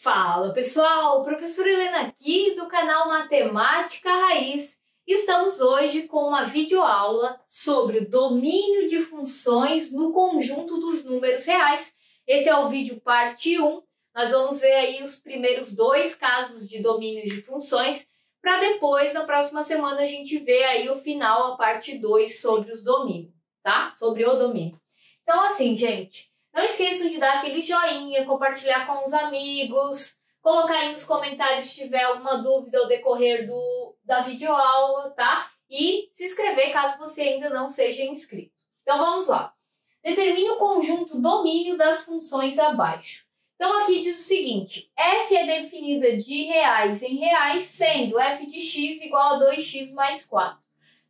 Fala pessoal, professora Helena aqui do canal Matemática Raiz. Estamos hoje com uma videoaula sobre o domínio de funções no conjunto dos números reais. Esse é o vídeo parte 1. Nós vamos ver aí os primeiros dois casos de domínio de funções, para depois, na próxima semana, a gente ver aí o final, a parte 2 sobre os domínios, tá? Sobre o domínio. Então assim, gente, não esqueçam de dar aquele joinha, compartilhar com os amigos, colocar aí nos comentários se tiver alguma dúvida ao decorrer da videoaula, tá? E se inscrever caso você ainda não seja inscrito. Então vamos lá. Determine o conjunto domínio das funções abaixo. Então aqui diz o seguinte: f é definida de reais em reais, sendo f de x igual a 2x mais 4.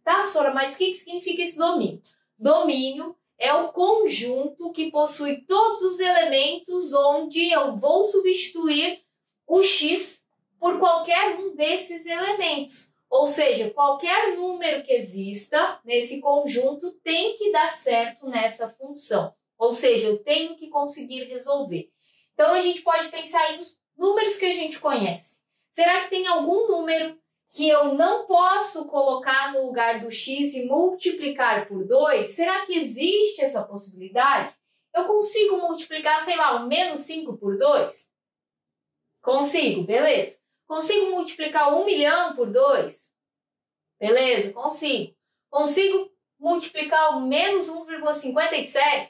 Tá, professora? Mas o que significa esse domínio? Domínio é o conjunto que possui todos os elementos onde eu vou substituir o x por qualquer um desses elementos. Ou seja, qualquer número que exista nesse conjunto tem que dar certo nessa função. Ou seja, eu tenho que conseguir resolver. Então, a gente pode pensar aí nos números que a gente conhece. Será que tem algum número que eu não posso colocar no lugar do x e multiplicar por 2? Será que existe essa possibilidade? Eu consigo multiplicar, sei lá, o menos 5 por 2? Consigo, beleza. Consigo multiplicar 1 milhão por 2? Beleza, consigo. Consigo multiplicar o menos 1,57?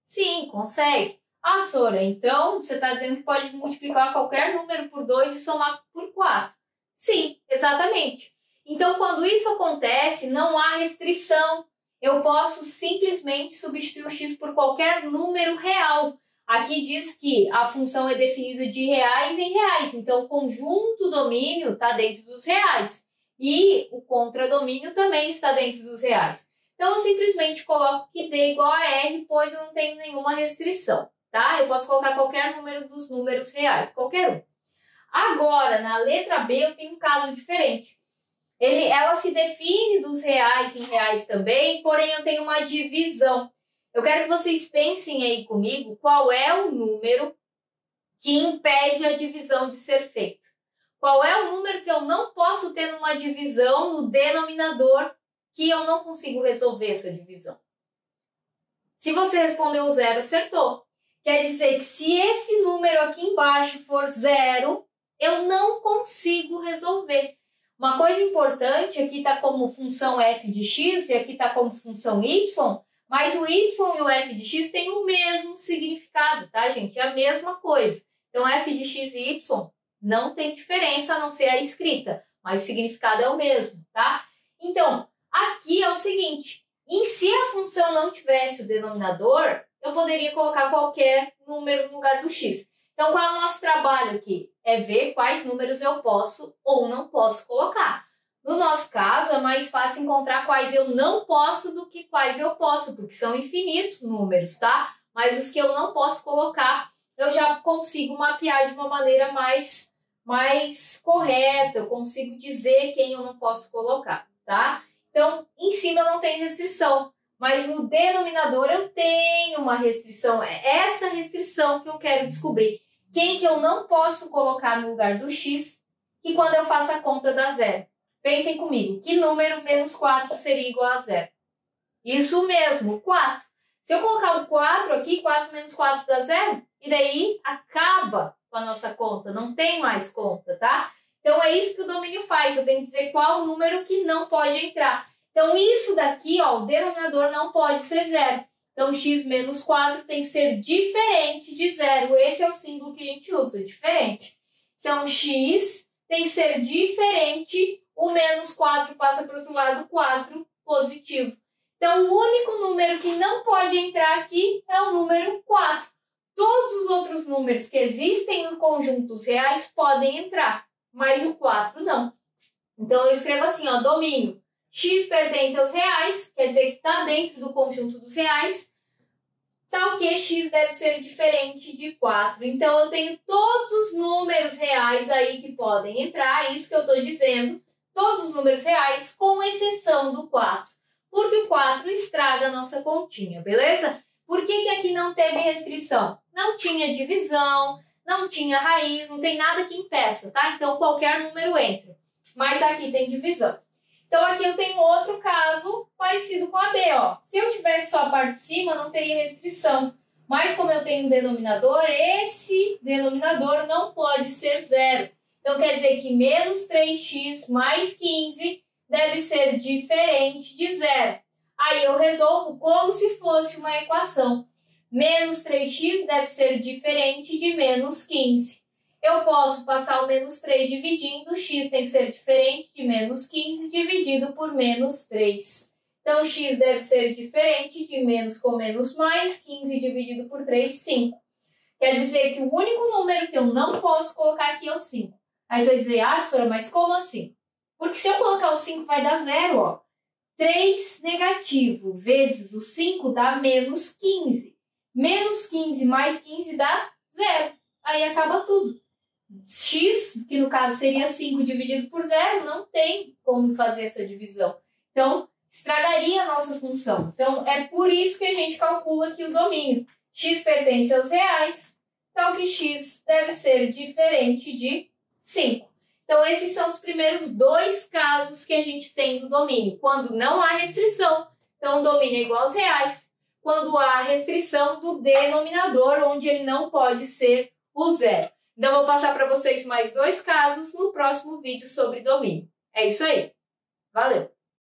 Sim, consegue. Ah, professora, então você está dizendo que pode multiplicar qualquer número por 2 e somar por 4. Sim, exatamente. Então, quando isso acontece, não há restrição. Eu posso simplesmente substituir o x por qualquer número real. Aqui diz que a função é definida de reais em reais. Então, o conjunto domínio está dentro dos reais. E o contradomínio também está dentro dos reais. Então, eu simplesmente coloco que d igual a r, pois eu não tenho nenhuma restrição. Tá? Eu posso colocar qualquer número dos números reais, qualquer um. Agora, na letra B, eu tenho um caso diferente. Ela se define dos reais em reais também, porém eu tenho uma divisão. Eu quero que vocês pensem aí comigo qual é o número que impede a divisão de ser feita. Qual é o número que eu não posso ter numa divisão no denominador que eu não consigo resolver essa divisão? Se você respondeu 0, acertou. Quer dizer que se esse número aqui embaixo for 0, eu não consigo resolver. Uma coisa importante, aqui está como função f de x e aqui está como função y, mas o y e o f de x têm o mesmo significado, tá, gente? É a mesma coisa. Então, f de x e y não tem diferença a não ser a escrita, mas o significado é o mesmo, tá? Então, aqui é o seguinte: se a função não tivesse o denominador, eu poderia colocar qualquer número no lugar do x. Então, qual é o nosso trabalho aqui? É ver quais números eu posso ou não posso colocar. No nosso caso, é mais fácil encontrar quais eu não posso do que quais eu posso, porque são infinitos números, tá? Mas os que eu não posso colocar, eu já consigo mapear de uma maneira mais correta, eu consigo dizer quem eu não posso colocar, tá? Então, em cima eu não tenho restrição. Mas no denominador eu tenho uma restrição. É essa restrição que eu quero descobrir. Quem que eu não posso colocar no lugar do x e quando eu faço a conta dá 0. Pensem comigo, que número menos 4 seria igual a 0? Isso mesmo, 4. Se eu colocar o 4 aqui, 4 menos 4 dá 0. E daí acaba com a nossa conta, não tem mais conta, tá? Então é isso que o domínio faz, eu tenho que dizer qual número que não pode entrar. Então, isso daqui, ó, o denominador não pode ser 0. Então, x menos 4 tem que ser diferente de 0. Esse é o símbolo que a gente usa, diferente. Então, x tem que ser diferente, o menos 4 passa para o outro lado, 4 positivo. Então, o único número que não pode entrar aqui é o número 4. Todos os outros números que existem no conjunto dos reais podem entrar, mas o 4 não. Então, eu escrevo assim, ó, domínio. X pertence aos reais, quer dizer que está dentro do conjunto dos reais, tal que x deve ser diferente de 4. Então, eu tenho todos os números reais aí que podem entrar, isso que eu estou dizendo, todos os números reais, com exceção do 4, porque o 4 estraga a nossa continha, beleza? Por que aqui não teve restrição? Não tinha divisão, não tinha raiz, não tem nada que impeça, tá? Então, qualquer número entra. Mas aqui tem divisão. Então, aqui eu tenho outro caso parecido com a B, ó. Se eu tivesse só a parte de cima, não teria restrição. Mas como eu tenho um denominador, esse denominador não pode ser zero. Então, quer dizer que menos 3x mais 15 deve ser diferente de zero. Aí eu resolvo como se fosse uma equação. Menos 3x deve ser diferente de menos 15. Eu posso passar o menos 3 dividindo, x tem que ser diferente de menos 15 dividido por menos 3. Então, x deve ser diferente de menos com menos mais, 15 dividido por 3, 5. Quer dizer que o único número que eu não posso colocar aqui é o 5. Aí você vai dizer, professora, mas como assim? Porque se eu colocar o 5 vai dar zero, ó. 3 negativo vezes o 5 dá menos 15. Menos 15 mais 15 dá zero. Aí acaba tudo. X, que no caso seria 5 dividido por zero, não tem como fazer essa divisão. Então, estragaria a nossa função. Então, é por isso que a gente calcula aqui o domínio. X pertence aos reais, então que x deve ser diferente de 5. Então, esses são os primeiros dois casos que a gente tem do domínio. Quando não há restrição, então o domínio é igual aos reais. Quando há restrição do denominador, onde ele não pode ser o zero. Então, vou passar para vocês mais dois casos no próximo vídeo sobre domínio. É isso aí. Valeu!